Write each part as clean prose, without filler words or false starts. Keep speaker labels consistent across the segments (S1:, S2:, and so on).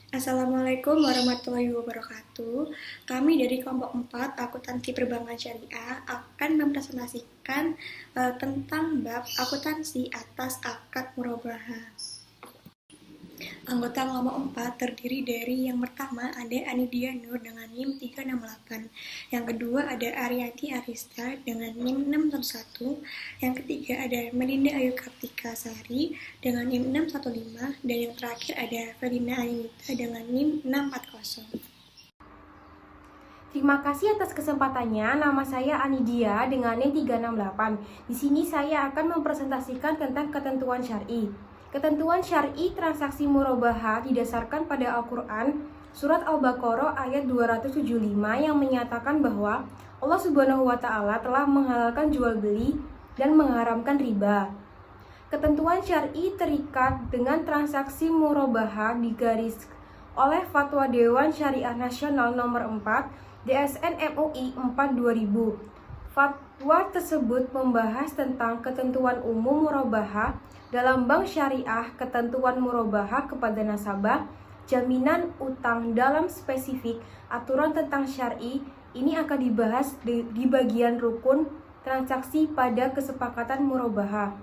S1: Assalamualaikum warahmatullahi wabarakatuh. Kami dari kelompok 4 Akuntansi Perbankan Syariah akan mempresentasikan tentang bab akuntansi atas akad murabahah. Anggota kelompok 4 terdiri dari yang pertama ada Anidia Nur dengan NIM 368, yang kedua ada Ariati Arista dengan NIM 611, yang ketiga ada Melinda Ayu Kartika Sari dengan NIM 615, dan yang terakhir ada Felina Ayunita dengan NIM 640.
S2: Terima kasih atas kesempatannya. Nama saya Anidia dengan NIM 368. Di sini saya akan mempresentasikan tentang ketentuan syar'i. Ketentuan syar'i transaksi murabahah didasarkan pada Al-Qur'an surat Al-Baqarah ayat 275 yang menyatakan bahwa Allah Subhanahu wa taala telah menghalalkan jual beli dan mengharamkan riba. Ketentuan syar'i terikat dengan transaksi murabahah digaris oleh Fatwa Dewan Syariah Nasional Nomor 4 DSN MUI 4/2000. Fatwa tersebut membahas tentang ketentuan umum murabahah dalam bank syariah, ketentuan murabahah kepada nasabah, jaminan utang dalam spesifik aturan tentang syar'i. Ini akan dibahas di bagian rukun transaksi pada kesepakatan murabahah.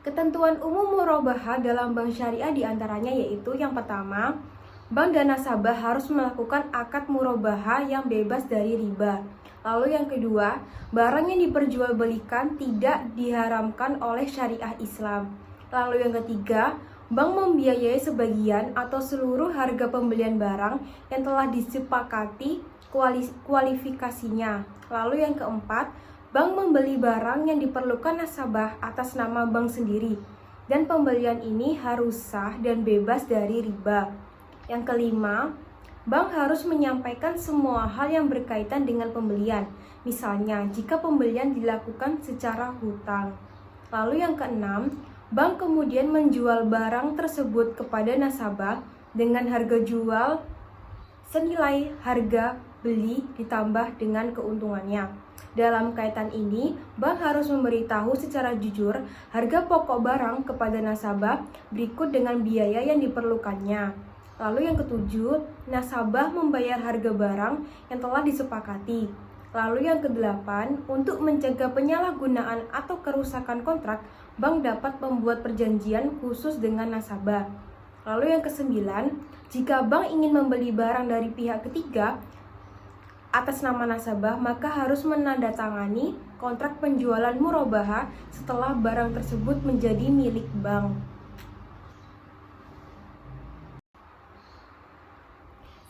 S2: Ketentuan umum murabahah dalam bank syariah diantaranya yaitu yang pertama, bank dan nasabah harus melakukan akad murabahah yang bebas dari riba. Lalu yang kedua, barang yang diperjualbelikan tidak diharamkan oleh syariah Islam. Lalu yang ketiga, bank membiayai sebagian atau seluruh harga pembelian barang yang telah disepakati kualifikasinya. Lalu yang keempat, bank membeli barang yang diperlukan nasabah atas nama bank sendiri, dan pembelian ini harus sah dan bebas dari riba. Yang kelima, bank harus menyampaikan semua hal yang berkaitan dengan pembelian, misalnya jika pembelian dilakukan secara hutang. Lalu yang keenam, bank kemudian menjual barang tersebut kepada nasabah dengan harga jual senilai harga beli ditambah dengan keuntungannya. Dalam kaitan ini, bank harus memberitahu secara jujur harga pokok barang kepada nasabah berikut dengan biaya yang diperlukannya. Lalu yang ketujuh, nasabah membayar harga barang yang telah disepakati. Lalu yang kedelapan, untuk mencegah penyalahgunaan atau kerusakan kontrak, bank dapat membuat perjanjian khusus dengan nasabah. Lalu yang kesembilan, jika bank ingin membeli barang dari pihak ketiga atas nama nasabah, maka harus menandatangani kontrak penjualan murabahah setelah barang tersebut menjadi milik bank.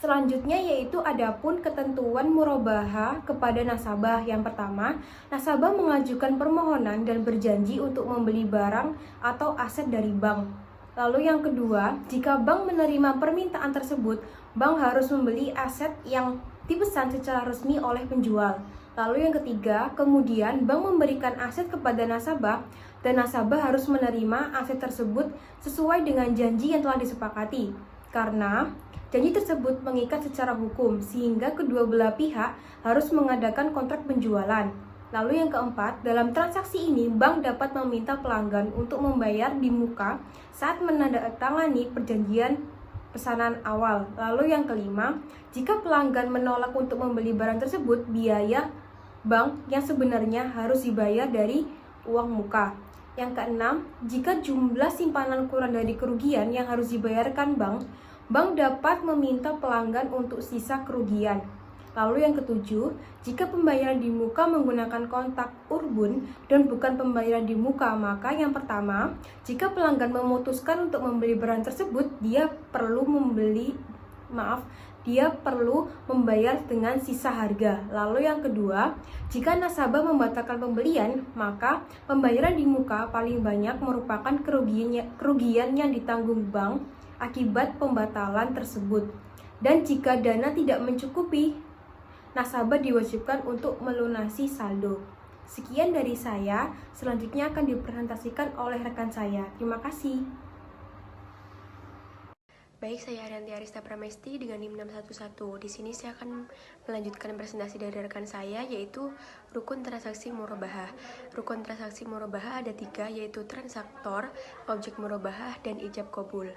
S2: Selanjutnya yaitu adapun ketentuan murabahah kepada nasabah. Yang pertama, nasabah mengajukan permohonan dan berjanji untuk membeli barang atau aset dari bank. Lalu yang kedua, jika bank menerima permintaan tersebut, bank harus membeli aset yang dipesan secara resmi oleh penjual. Lalu yang ketiga, kemudian bank memberikan aset kepada nasabah dan nasabah harus menerima aset tersebut sesuai dengan janji yang telah disepakati. Karena janji tersebut mengikat secara hukum sehingga kedua belah pihak harus mengadakan kontrak penjualan. Lalu yang keempat, dalam transaksi ini bank dapat meminta pelanggan untuk membayar di muka saat menandatangani perjanjian pesanan awal. Lalu yang kelima, jika pelanggan menolak untuk membeli barang tersebut, biaya bank yang sebenarnya harus dibayar dari uang muka. Yang keenam, jika jumlah simpanan kurang dari kerugian yang harus dibayarkan bank dapat meminta pelanggan untuk sisa kerugian. Lalu yang ketujuh, jika pembayaran di muka menggunakan kontak urbun dan bukan pembayaran di muka, maka yang pertama, jika pelanggan memutuskan untuk membeli barang tersebut, dia perlu membayar dengan sisa harga. Lalu yang kedua, jika nasabah membatalkan pembelian, maka pembayaran di muka paling banyak merupakan kerugian yang ditanggung bank akibat pembatalan tersebut. Dan jika dana tidak mencukupi, nasabah diwajibkan untuk melunasi saldo. Sekian dari saya, selanjutnya akan dipresentasikan oleh rekan saya. Terima kasih.
S3: Baik, saya Arianti Arista Pramesti dengan NIM 611. Di sini saya akan melanjutkan presentasi dari rekan saya, yaitu rukun transaksi murabahah. Rukun transaksi murabahah ada 3, yaitu transaktor, objek murabahah, dan ijab qabul.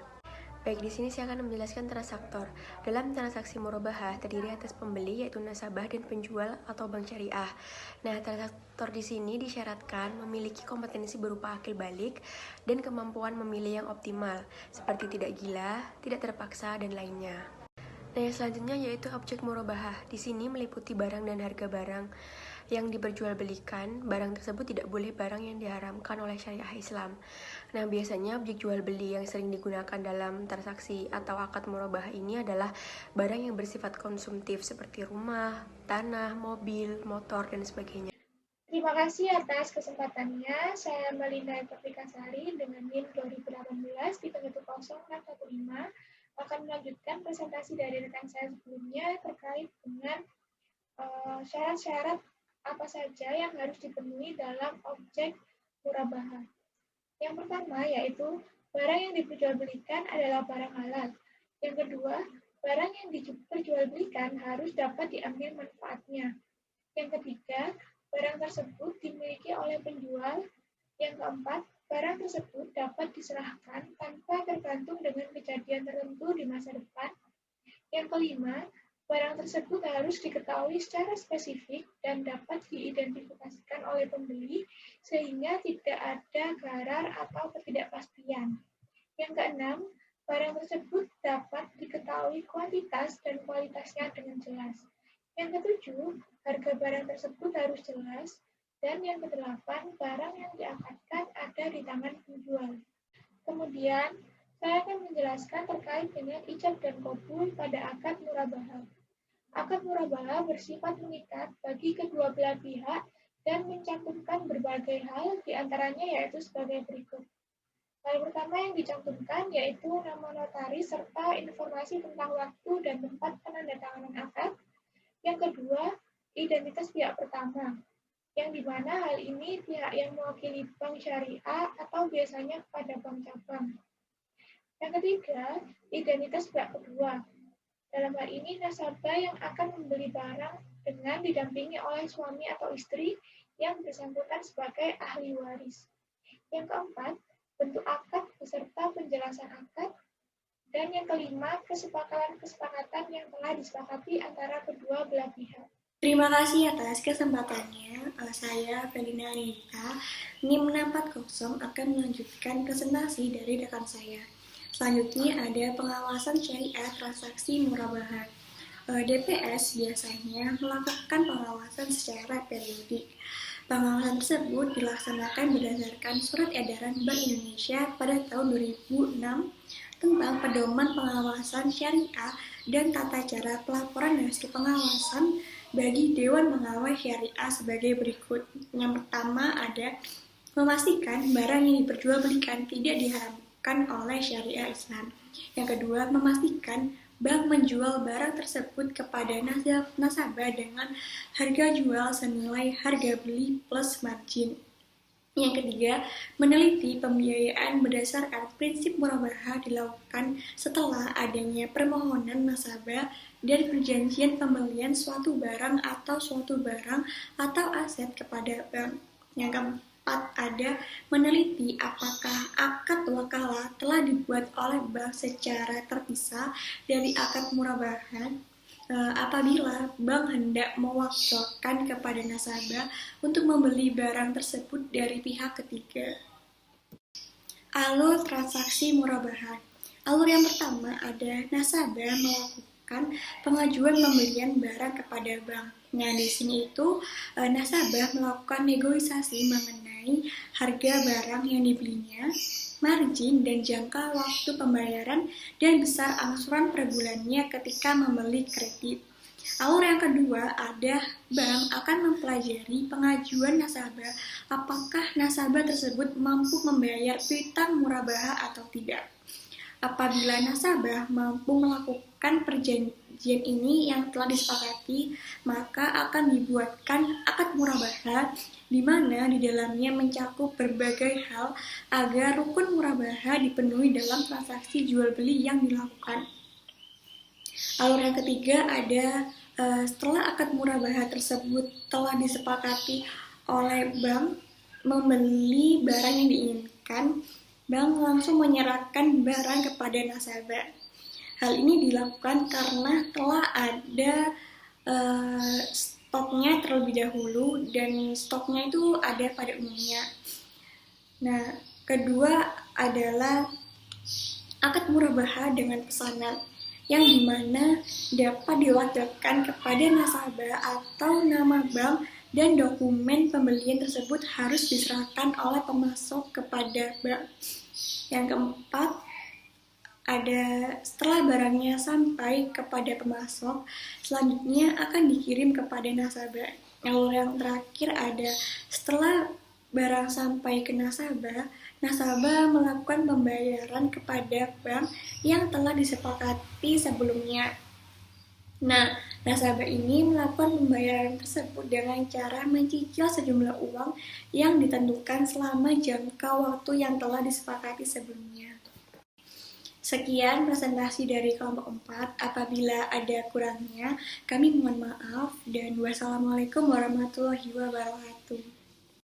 S3: Baik, di sini saya akan menjelaskan transaktor. Dalam transaksi murabahah terdiri atas pembeli yaitu nasabah dan penjual atau bank syariah. Nah, transaktor di sini disyaratkan memiliki kompetensi berupa akil balik dan kemampuan memilih yang optimal, seperti tidak gila, tidak terpaksa, dan lainnya. Nah, yang selanjutnya yaitu objek murabahah. Di sini meliputi barang dan harga barang yang diperjualbelikan. Barang tersebut tidak boleh barang yang diharamkan oleh syariah Islam. Nah, biasanya objek jual beli yang sering digunakan dalam transaksi atau akad murabahah ini adalah barang yang bersifat konsumtif seperti rumah, tanah, mobil, motor, dan sebagainya.
S4: Terima kasih atas kesempatannya. Saya Melinda Pertikasari dengan NIM 2018 di 70615 akan melanjutkan presentasi dari rekan saya sebelumnya terkait dengan syarat-syarat apa saja yang harus dipenuhi dalam objek murabahah. Yang pertama yaitu barang yang diperjualbelikan adalah barang halal. Yang kedua, barang yang diperjualbelikan harus dapat diambil manfaatnya. Yang ketiga, barang tersebut dimiliki oleh penjual. Yang keempat, barang tersebut dapat diserahkan tanpa tergantung dengan kejadian tertentu di masa depan. Yang kelima, barang tersebut harus diketahui secara spesifik dan dapat diidentifikasikan oleh pembeli sehingga tidak ada garar atau ketidakpastian. Yang keenam, barang tersebut dapat diketahui kuantitas dan kualitasnya dengan jelas. Yang ketujuh, harga barang tersebut harus jelas. Dan yang kedelapan, barang yang diakadkan ada di tangan penjual. Kemudian, saya akan menjelaskan terkait dengan ijab dan qabul pada akad murabahah. Akad murabahah bersifat mengikat bagi kedua belah pihak dan mencantumkan berbagai hal, diantaranya yaitu sebagai berikut. Hal pertama yang dicantumkan yaitu nama notaris serta informasi tentang waktu dan tempat penandatanganan akad. Yang kedua, identitas pihak pertama, yang dimana hal ini pihak yang mewakili bank syariah atau biasanya kepada bank cabang. Yang ketiga, identitas pihak kedua. Dalam hal ini, nasabah yang akan membeli barang dengan didampingi oleh suami atau istri yang bersangkutan sebagai ahli waris. Yang keempat, bentuk akad beserta penjelasan akad. Dan yang kelima, kesepakatan yang telah disepakati antara kedua belah pihak.
S1: Terima kasih atas kesempatannya. Saya Felina Anita, NIM 640 akan melanjutkan presentasi dari rekan saya. Selanjutnya ada pengawasan syariah transaksi murabahah. DPS biasanya melakukan pengawasan secara periodik. Pengawasan tersebut dilaksanakan berdasarkan Surat Edaran Bank Indonesia pada tahun 2006 tentang pedoman pengawasan syariah dan tata cara pelaporan hasil pengawasan bagi Dewan Pengawas Syariah sebagai berikut. Yang pertama ada memastikan barang yang diperjualbelikan tidak diharamkan oleh syariah Islam. Yang kedua, memastikan bank menjual barang tersebut kepada nasabah dengan harga jual senilai harga beli plus margin. Yang ketiga, meneliti pembiayaan berdasarkan prinsip murabahah dilakukan setelah adanya permohonan nasabah dan perjanjian pembelian suatu barang atau aset kepada bank. Yang keempat, ada meneliti apakah akad wakalah telah dibuat oleh bank secara terpisah dari akad murabahah. Apabila bank hendak mewakilkan kepada nasabah untuk membeli barang tersebut dari pihak ketiga. Alur transaksi murabahah. Alur yang pertama ada nasabah melakukan pengajuan pembelian barang kepada bank. Nah, di sini itu nasabah melakukan negosiasi mengenai harga barang yang dibelinya, margin dan jangka waktu pembayaran, dan besar angsuran per bulannya ketika membeli kredit. Alur yang kedua ada bank akan mempelajari pengajuan nasabah apakah nasabah tersebut mampu membayar piutang murabahah atau tidak. Apabila nasabah mampu melakukan perjanjian ini yang telah disepakati, maka akan dibuatkan akad murabahah di mana di dalamnya mencakup berbagai hal agar rukun murabahah dipenuhi dalam transaksi jual beli yang dilakukan. Alur yang ketiga ada setelah akad murabahah tersebut telah disepakati oleh bank membeli barang yang diinginkan, bank langsung menyerahkan barang kepada nasabah. Hal ini dilakukan karena telah ada stoknya terlebih dahulu dan stoknya itu ada pada umumnya. Nah, kedua adalah akad murabahah dengan pesanan yang dimana dapat diwakilkan kepada nasabah atau nama bank dan dokumen pembelian tersebut harus diserahkan oleh pemasok kepada bank. Yang keempat, setelah barangnya sampai kepada pemasok, selanjutnya akan dikirim kepada nasabah. Lalu yang terakhir ada setelah barang sampai ke nasabah, nasabah melakukan pembayaran kepada bank yang telah disepakati sebelumnya. Nah, nasabah ini melakukan pembayaran tersebut dengan cara mencicil sejumlah uang yang ditentukan selama jangka waktu yang telah disepakati sebelumnya. Sekian presentasi dari kelompok 4. Apabila ada kurangnya, kami mohon maaf dan wassalamualaikum warahmatullahi wabarakatuh.